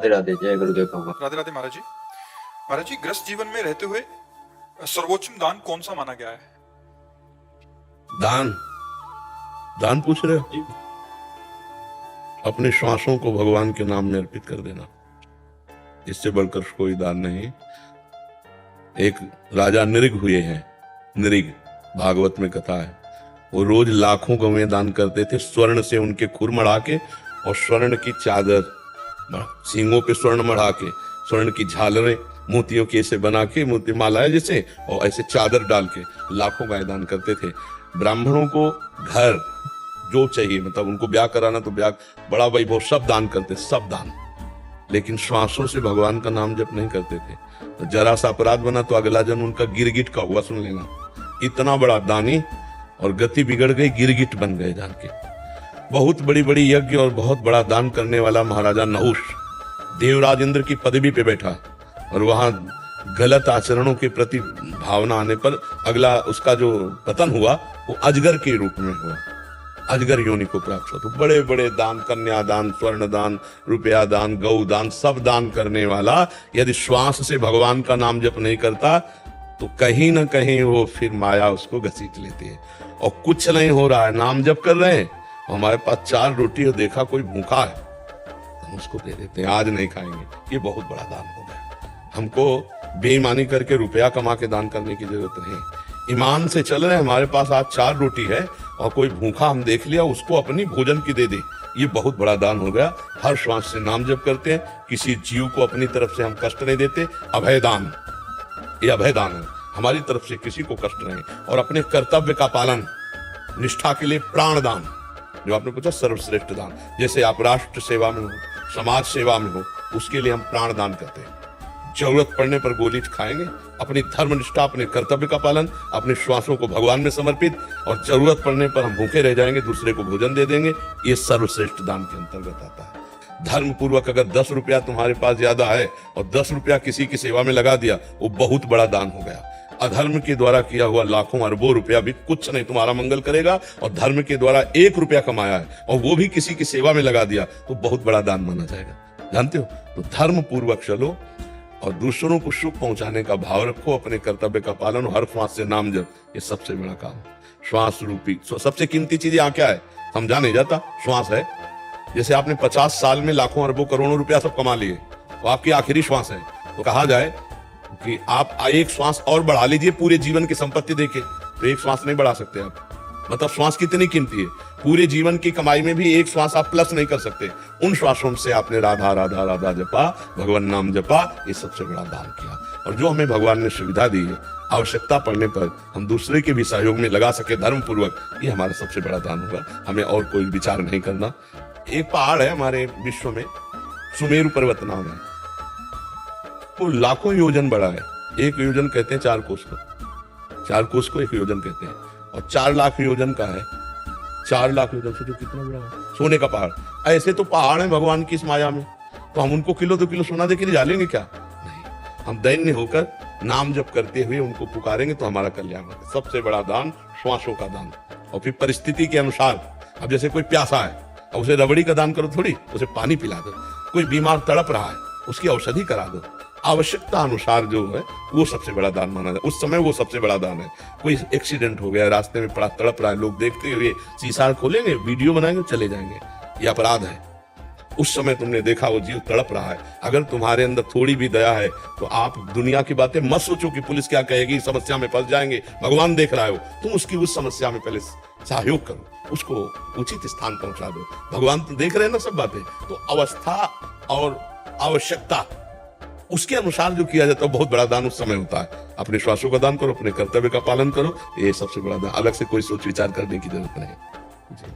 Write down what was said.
राधे राधे, जय गुरुदेव कहूँगा। राधे राधे महाराज जी। महाराज जी, ग्रस्त जीवन में रहते हुए सर्वोच्चम दान कौन सा माना गया है? दान दान पूछ रहे हो? अपने श्वासों को भगवान के नाम में अर्पित कर देना, इससे बढ़कर कोई दान नहीं। एक राजा नृग हुए हैं, नृग भागवत में कथा है। वो रोज लाखों गवें दान करते थे, स्वर्ण से उनके खुर मढ़ा के और स्वर्ण की चादर, सींगों पे स्वर्ण मढ़ा के, स्वर्ण की झालरें मोतियों के ऐसे बना के, मोती माला है जैसे, और ऐसे चादर डाल के लाखों गाय दान करते थे। ब्राह्मणों को घर जो चाहिए, मतलब उनको ब्याह कराना तो ब्याह, बड़ा वैभव, सब दान करते, सब दान। लेकिन श्वासों से भगवान का नाम जप नहीं करते थे। तो जरा सा अपराध बना तो अगला जन्म उनका गिरगिट का हुआ, सुन लेना। इतना बड़ा दानी और गति बिगड़ गई, गिरगिट बन गए जान के। बहुत बड़ी बड़ी यज्ञ और बहुत बड़ा दान करने वाला महाराजा नहुष देवराज इंद्र की पदवी पे बैठा, और वहां गलत आचरणों के प्रति भावना आने पर अगला उसका जो पतन हुआ वो अजगर के रूप में हुआ, अजगर योनि को प्राप्त हुआ। तो बड़े बड़े दान, कन्यादान, स्वर्ण दान, रुपया दान, गौ दान, सब दान करने वाला यदि श्वास से भगवान का नाम जप नहीं करता तो कहीं ना कहीं वो फिर माया उसको घसीट लेती है। और कुछ नहीं हो रहा है, नाम जप कर रहे हैं, हमारे पास 4 रोटी और देखा कोई भूखा है, हम उसको दे देते हैं, आज नहीं खाएंगे। ये बहुत बड़ा दान हो गया। हमको बेईमानी करके रुपया कमा के दान करने की जरूरत नहीं। ईमान से चल रहे हैं, हमारे पास आज 4 रोटी है और कोई भूखा हम देख लिया, उसको अपनी भोजन की दे दे, ये बहुत बड़ा दान हो गया। हर श्वास से नाम जप करते हैं, किसी जीव को अपनी तरफ से हम कष्ट नहीं देते। अभय दान, ये अभय दान है, हमारी तरफ से किसी को कष्ट नहीं। और अपने कर्तव्य का पालन, निष्ठा के लिए प्राण दान, जो आपने पूछा सर्वश्रेष्ठ दान, जैसे आप राष्ट्र सेवा में हो, समाज सेवा में हो, उसके लिए हम प्राण दान करते हैं। जरूरत पड़ने पर गोली खाएंगे, अपनी धर्म निष्ठा, अपने कर्तव्य का पालन, अपने श्वासों को भगवान में समर्पित, और जरूरत पड़ने पर हम भूखे रह जाएंगे, दूसरे को भोजन दे देंगे। ये सर्वश्रेष्ठ दान के अंतर्गत आता है। धर्म पूर्वक अगर 10 रुपया तुम्हारे पास ज्यादा है और 10 रुपया किसी की सेवा में लगा दिया, वो बहुत बड़ा दान हो गया। अधर्म के द्वारा किया हुआ लाखों अरबों रुपया भी कुछ नहीं तुम्हारा मंगल करेगा, और धर्म के द्वारा 1 रुपया कमाया है और वो भी किसी की सेवा में लगा दिया तो बहुत बड़ा दान माना जाएगा। जानते हो? तो धर्म पूर्वक चलो और दूसरों को सुख पहुंचाने का भाव रखो, अपने कर्तव्य का पालन, हर श्वास से नाम जप, ये सबसे बड़ा काम। श्वास रूपी सबसे कीमती चीज यहाँ क्या है समझा नहीं जाता, श्वास है। जैसे आपने 50 साल में लाखों अरबों करोड़ों रुपया सब कमा लिए, तो आपकी आखिरी श्वास है, तो कहा जाए कि आप एक श्वास और बढ़ा लीजिए पूरे जीवन की संपत्ति देके, तो एक श्वास नहीं बढ़ा सकते आप। मतलब श्वास कितनी कीमती है, पूरे जीवन की कमाई में भी एक श्वास आप प्लस नहीं कर सकते। उन श्वासों से आपने राधा राधा राधा जपा, भगवान नाम जपा, ये सबसे बड़ा दान किया। और जो हमें भगवान ने सुविधा दी है, आवश्यकता पड़ने पर हम दूसरे के भी सहयोग में लगा सके धर्म पूर्वक, ये हमारा सबसे बड़ा दान होगा। हमें और कोई विचार नहीं करना। एक पहाड़ है हमारे विश्व में, सुमेरु पर्वत नाम है, वो लाखों योजन बड़ा है। 1 योजन कहते हैं 4 कोस को, 4 कोस को 1 योजन कहते हैं, और 4 लाख योजन का है। 4 लाख योजन सोचो कितना बड़ा है, सोने का पहाड़। ऐसे तो पहाड़ है भगवान की इस माया में, तो हम उनको किलो 2 किलो सोना देके ले जालेंगे क्या? नहीं, हम दैन्य होकर नाम जप करते हुए उनको पुकारेंगे तो हमारा कल्याण होगा। सबसे बड़ा दान श्वासों का दान। और फिर परिस्थिति के अनुसार, अब जैसे कोई प्यासा है, अब उसे रबड़ी का दान करो थोड़ी, उसे पानी पिला दो। कोई बीमार तड़प रहा है, उसकी औषधि करा दो। आवश्यकता अनुसार जो है वो सबसे बड़ा दान माना जाए। उस समय वो सबसे बड़ा दान है। कोई एक्सीडेंट हो गया, रास्ते में पड़ा तड़प रहा है, लोग देखते हुए शीशा खोलेंगे, वीडियो बनाएंगे, चले जाएंगे, ये अपराध है। उस समय तुमने देखा वो जीव तड़प रहा है, अगर तुम्हारे अंदर थोड़ी भी दया है तो आप दुनिया की बातें मत सोचो कि पुलिस क्या कहेगी, समस्या में फंस जाएंगे। भगवान देख रहा है, तुम उसकी उस समस्या में पहले सहयोग करो, उसको उचित स्थान पहुंचा दो। भगवान तो देख रहे हैं ना सब बातें। तो अवस्था और आवश्यकता उसके अनुसार जो किया जाता है बहुत बड़ा दान उस समय होता है। अपने श्वासों का दान करो, अपने कर्तव्य का पालन करो, ये सबसे बड़ा दान। अलग से कोई सोच विचार करने की जरूरत नहीं। जी।